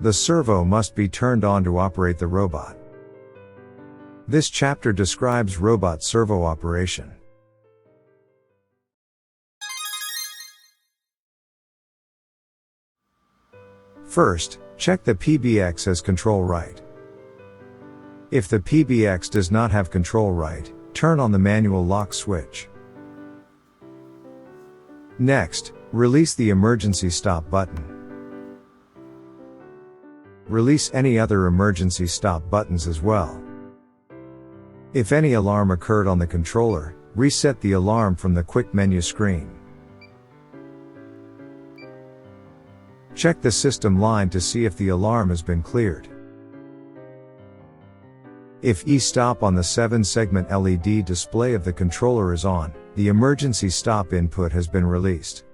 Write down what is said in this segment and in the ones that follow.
The servo must be turned on to operate the robot. This chapter describes robot servo operation. First, check the PBX has control right. If the PBX does not have control right, turn on the manual lock switch. Next, release the emergency stop button. Release any other emergency stop buttons as well. If any alarm occurred on the controller, reset the alarm from the quick menu screen. Check the system line to see if the alarm has been cleared. If E-stop on the 7-segment LED display of the controller is on, the emergency stop input has been released.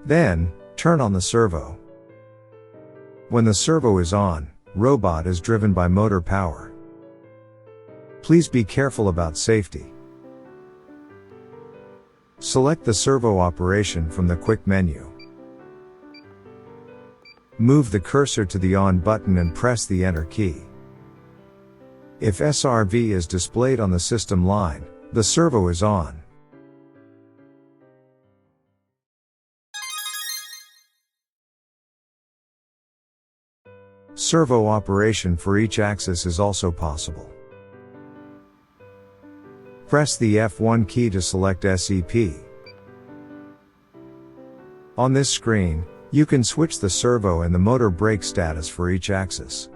Then, turn on the servo. When the servo is on, robot is driven by motor power. Please be careful about safety. Select the servo operation from the quick menu. Move the cursor to the on button and press the enter key. If SRV is displayed on the system line, the servo is on. Servo operation for each axis is also possible. Press the F1 key to select SEP. On this screen, you can switch the servo and the motor brake status for each axis.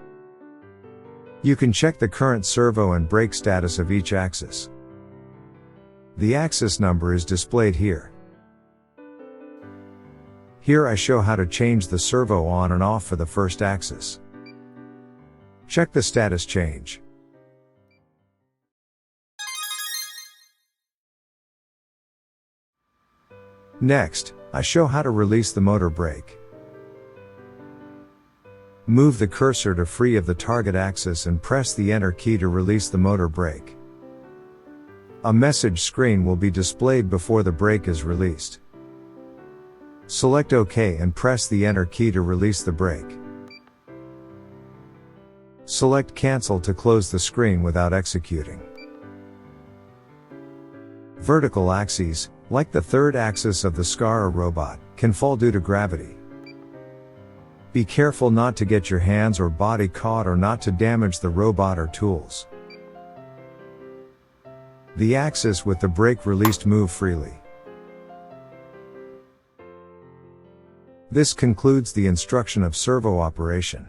You can check the current servo and brake status of each axis. The axis number is displayed here. Here I show how to change the servo on and off for the first axis. Check the status change. Next, I show how to release the motor brake. Move the cursor to free of the target axis and press the enter key to release the motor brake. A message screen will be displayed before the brake is released. Select OK and press the enter key to release the brake. Select cancel to close the screen without executing. Vertical axes, like the third axis of the SCARA robot, can fall due to gravity. Be careful not to get your hands or body caught or not to damage the robot or tools. The axis with the brake released move freely. This concludes the instruction of servo operation.